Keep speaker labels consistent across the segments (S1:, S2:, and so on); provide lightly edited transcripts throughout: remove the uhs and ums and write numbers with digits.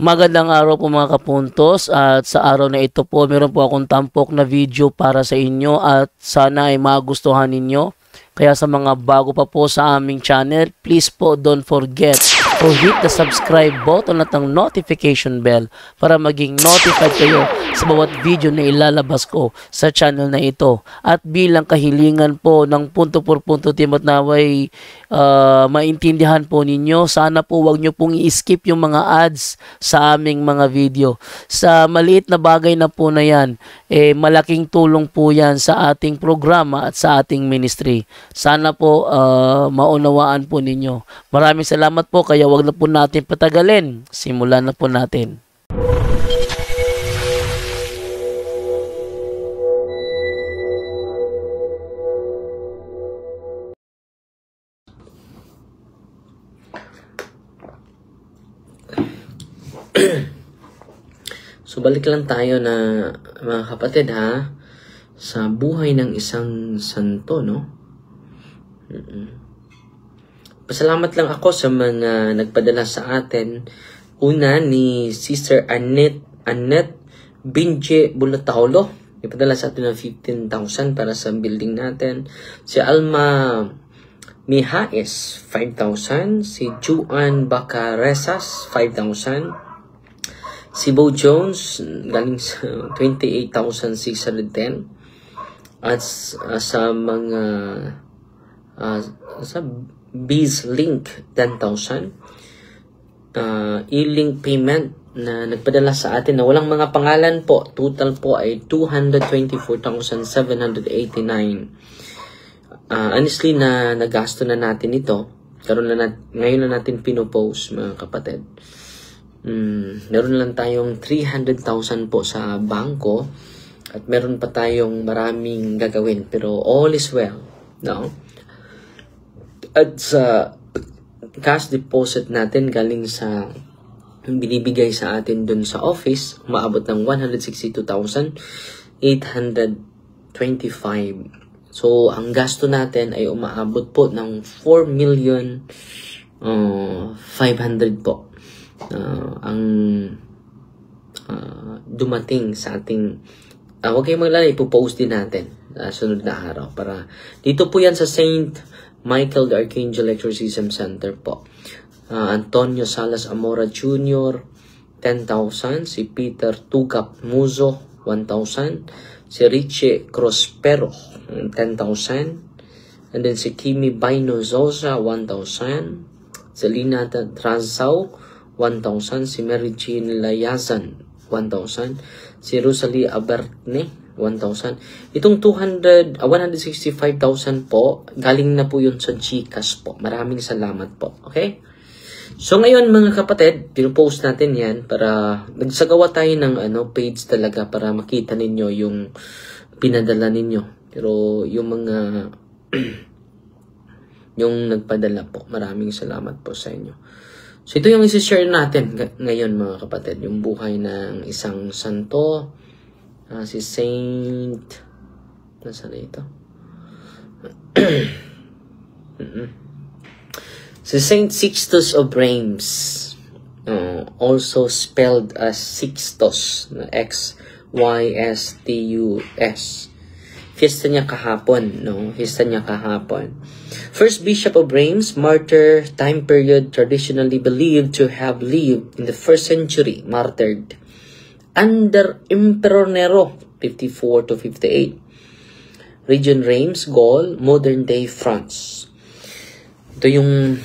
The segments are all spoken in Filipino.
S1: Magandang araw po mga kapuntos, at sa araw na ito po meron po akong tampok na video para sa inyo at sana ay magustuhan ninyo. Kaya sa mga bago pa po sa aming channel, please po don't forget to hit the subscribe button at ang notification bell para maging notified kayo sa bawat video na ilalabas ko sa channel na ito. At bilang kahilingan po ng punto por punto team at naway maintindihan po ninyo, sana po wag nyo pong i-skip yung mga ads sa aming mga video. Sa maliit na bagay na po na yan, malaking tulong po yan sa ating programa at sa ating ministry. Sana po maunawaan po ninyo. Maraming salamat po, kaya wag na po natin patagalin. Simulan na po natin.
S2: So balik lang tayo na mga kapatid ha, sa buhay ng isang santo, no? Pasalamat lang ako sa mga nagpadala sa atin. Una ni Sister Annette Binje Bulataulo. Nagpadala sa atin ng 15,000 para sa building natin. Si Alma Mihaes, 5,000. Si Juan Bacaresas, 5,000. Si Bo Jones, galing sa 28,610. At sa mga sa Biz Link, 10,000. E-Link payment na nagpadala sa atin na walang mga pangalan po. Total po ay 224,789. Honestly na nagasto na natin ito. Ngayon na natin pinopost mga kapatid. Meron lang tayong 300,000 po sa bangko at meron pa tayong maraming gagawin, pero all is well, no? At sa cash deposit natin galing sa binibigay sa atin dun sa office, umaabot ng 162,825. So ang gasto natin ay umaabot po ng 4,500,000 po. Ang dumating sa ating huwag kayong maglala, ipopost din natin sunod na araw para dito po yan sa Saint Michael the Archangel Exorcism Center po. Antonio Salas Amora Jr. 10,000. Si Peter Tugap Muzo 1,000. Si Richie Crospero 10,000. And then si Kimi Baino Zosa 1,000. Si Lina Tranzao 1,000. Si Mary Jean Layazan 1,000. Si Rosalie Abertne 1,000. Itong 165,000 po, galing na po yun sa GCash po. Maraming salamat po. Okay? So ngayon mga kapatid, pinupost natin yan para nagsagawa tayo ng page talaga para makita ninyo yung pinadala ninyo. Pero yung mga yung nagpadala po, maraming salamat po sa inyo. So ito yung isi-share natin ngayon mga kapatid, yung buhay ng isang santo, si Saint, nasaan na ito? Si Saint Sixtus of Reims, also spelled as Sixtus, X-Y-S-T-U-S. Fiesta niya kahapon, no? Fiesta niya kahapon. First Bishop of Reims, martyr, time period traditionally believed to have lived in the 1st century, martyred under Emperor Nero, 54 to 58. Region Reims, Gaul, modern-day France. Ito yung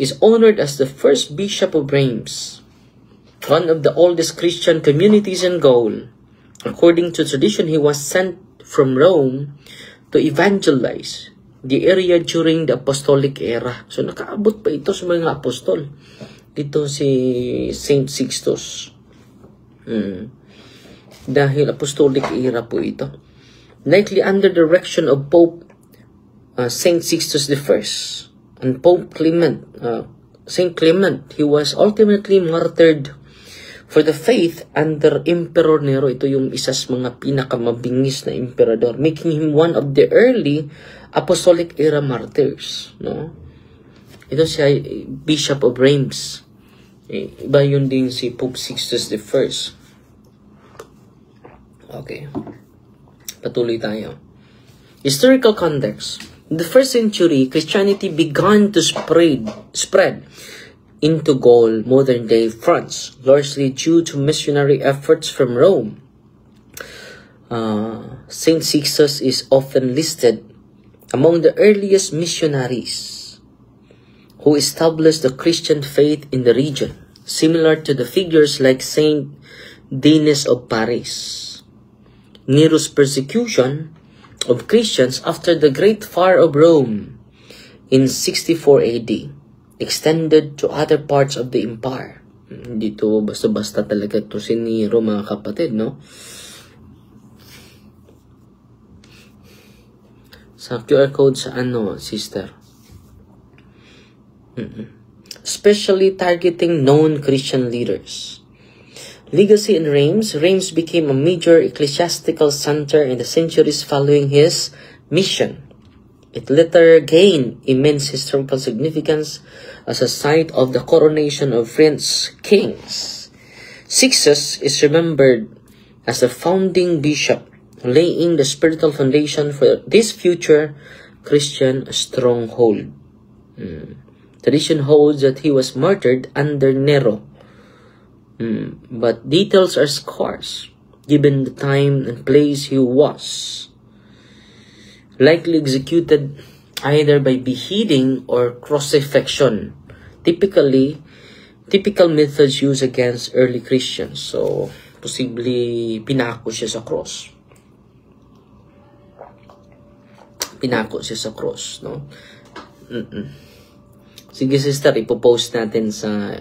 S2: is honored as the first Bishop of Reims, one of the oldest Christian communities in Gaul. According to tradition, he was sent from Rome to evangelize the area during the apostolic era. So nakaabot pa ito sa mga apostol. Dito si Saint Sixtus. Dahil apostolic era po ito. Likely under the direction of Pope Saint Sixtus I and Pope Clement. Saint Clement, he was ultimately martyred for the faith under Emperor Nero. Ito yung isa sa mga pinakamabingis na emperador, making him one of the early apostolic era martyrs, no? Ito siya Bishop of Reims. Iba yun din si Pope Sixtus I. Okay. Patuloy tayo. Historical context. In the 1st century, Christianity began to spread into Gaul, modern-day France, largely due to missionary efforts from Rome. Saint Sixtus is often listed among the earliest missionaries who established the Christian faith in the region, similar to the figures like Saint Denis of Paris. Nero's persecution of Christians after the Great Fire of Rome in 64 AD extended to other parts of the empire. Dito basta-basta talaga to si Nero, mga kapatid, no? Sa QR code sa ano, sister? Especially targeting known Christian leaders. Legacy in Reims. Reims became a major ecclesiastical center in the centuries following his mission. It later gained immense historical significance as a site of the coronation of French kings. Sixtus is remembered as the founding bishop, laying the spiritual foundation for this future Christian stronghold. Tradition holds that he was martyred under Nero, but details are scarce given the time and place he was. Likely executed either by beheading or crucifixion. Typical methods used against early Christians. So, posibleng pinako siya sa cross. No? Sige, sister, ipopost natin sa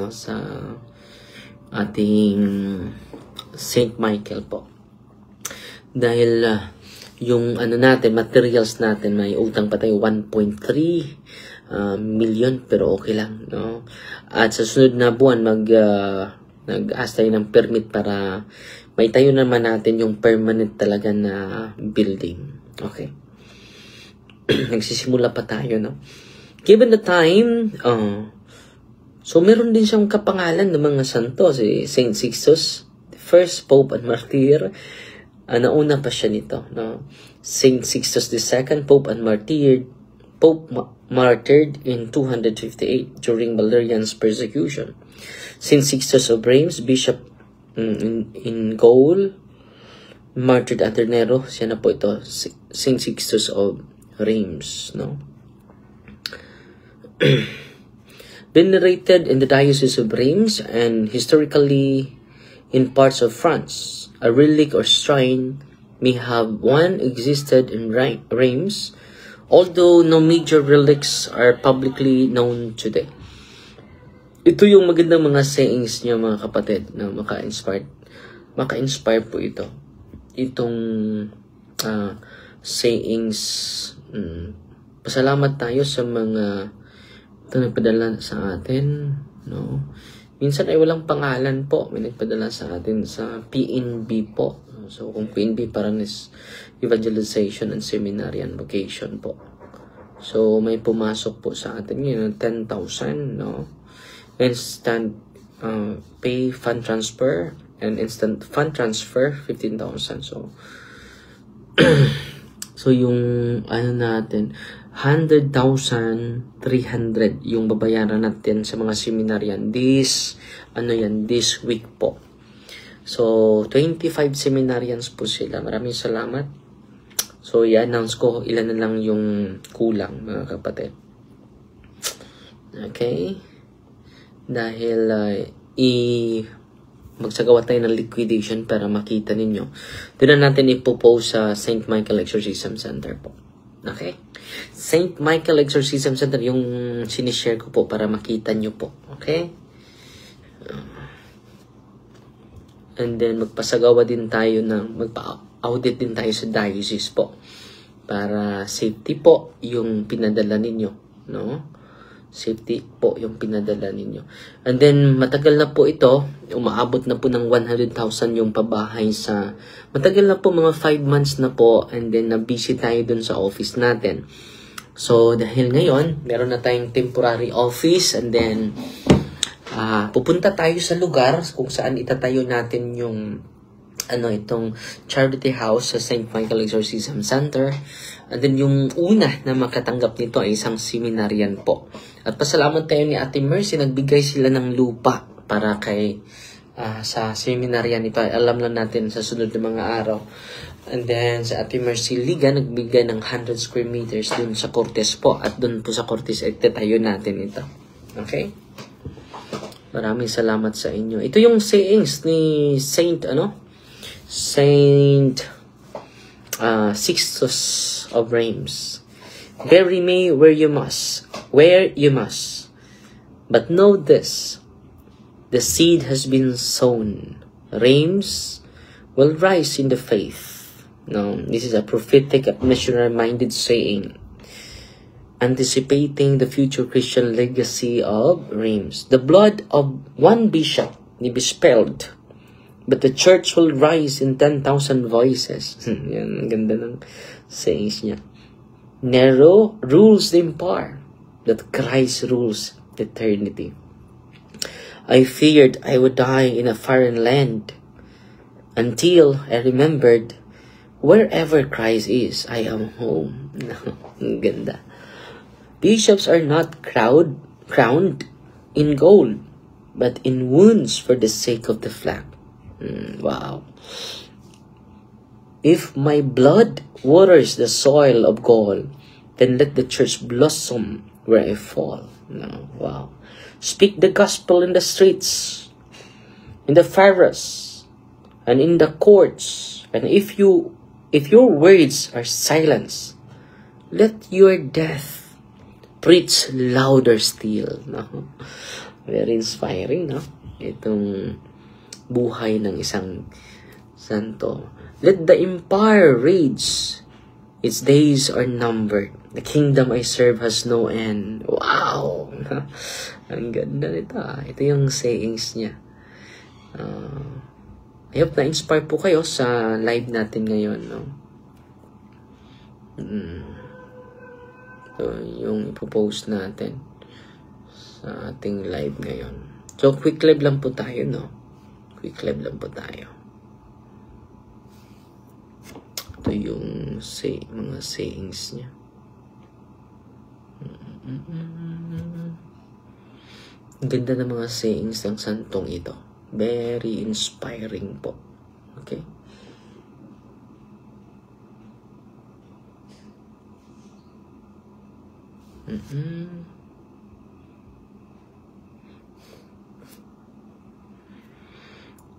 S2: sa ating Saint Michael po. Dahil yung natin, materials natin, may utang pa tayo 1.3 million, pero okay lang, no? At sa sunod na buwan nag-ask tayo ng permit para may tayo naman natin yung permanent talaga na building. Okay. Nagsisimula pa tayo, no? Given the time, so meron din siyang kapangalan ng mga santo, si Saint Sixtus, the first Pope and Martyr. Nauna pa siya nito, no? Saint Sixtus II, Pope and Martyr, martyred in 258 during Valerian's persecution. Saint Sixtus of Reims, Bishop in Gaul, martyred under Nero. Siya na po ito, Saint Sixtus of Reims, no? Venerated in the Diocese of Reims and historically in parts of France. A relic or shrine may have one existed in Reims, although no major relics are publicly known today. Ito yung magandang mga sayings niya, mga kapatid, na maka-inspire po ito. Itong sayings. Pasalamat tayo sa mga ito nagpadala sa atin, no? Minsan ay walang pangalan po. May nagpadala sa atin sa PNB po. So, kung PNB, parang is Evangelization and Seminary and Vocation po. So, may pumasok po sa atin yun, 10,000, no? Instant pay fund transfer and instant fund transfer, 15,000. So, so yung natin, 100,300 yung babayaran natin sa mga seminaryan this week po. So 25 seminarians po sila. Maraming salamat. So i-announce ko ilan na lang yung kulang, mga kapatid. Okay? Dahil magsagawa tayo ng liquidation para makita ninyo. Doon na natin ipopost sa St. Michael Exorcism Center po. Okay? St. Michael Exorcism Center yung sinishare ko po para makita nyo po. Okay? And then magpasagawa din tayo magpa-audit din tayo sa diocese po. Para safety po yung pinadala ninyo. No? Safety po yung pinadala ninyo. And then matagal na po ito. Umaabot na po ng 100,000 yung pabahay sa... Matagal na po, mga 5 months na po. And then na-busy tayo dun sa office natin. So dahil ngayon, meron na tayong temporary office. And then pupunta tayo sa lugar kung saan itatayo natin yung itong charity house sa St. Michael Exorcism Center. And then yung una na makatanggap nito ay isang seminarian po. At pasalamat tayo ni Ate Mercy, nagbigay sila ng lupa para kay sa seminarian ito. Alam lang natin sa sunod na mga araw. And then sa Ate Mercy Liga, nagbigay ng 100 square meters dun sa Cortes po. At dun po sa Cortes, itatayo natin ito. Okay? Maraming salamat sa inyo. Ito yung sayings ni Saint Sixtus of Reims. Bury me where you must, but know this, the seed has been sown. Reims will rise in the faith. No, this is a prophetic, missionary-minded saying, anticipating the future Christian legacy of Reims. The blood of one bishop may be spilled, but the church will rise in 10,000 voices. Yan, ang ganda ng sayings niya. Nero rules the empire, that Christ rules eternity. I feared I would die in a foreign land, until I remembered, wherever Christ is, I am home. Ang ganda. Bishops are not crowned in gold, but in wounds for the sake of the flock. Wow. If my blood waters the soil of Gaul, then let the church blossom where I fall. No, wow. Speak the gospel in the streets, in the forests, and in the courts. And if your words are silence, let your death preach louder still. No? Very inspiring, no? Itong buhay ng isang santo. Let the empire rage. Its days are numbered. The kingdom I serve has no end. Wow! Ang ganda nito. Ito yung sayings niya. I hope na-inspire po kayo sa live natin ngayon. No? So, yung ipopost natin sa ating live ngayon. So, quick live lang po tayo, no? Quick live lang po tayo. Ito yung mga sayings niya. Ang ganda ng mga sayings ng santong ito. Very inspiring po. Okay?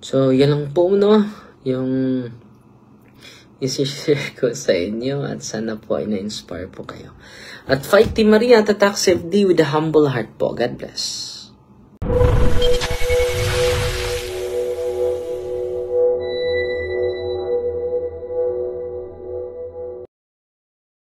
S2: So, yan lang po, no? Yung isi-share ko sa inyo at sana po ay na-inspire po kayo. At fight Team Maria, tatak safety with a humble heart po. God bless.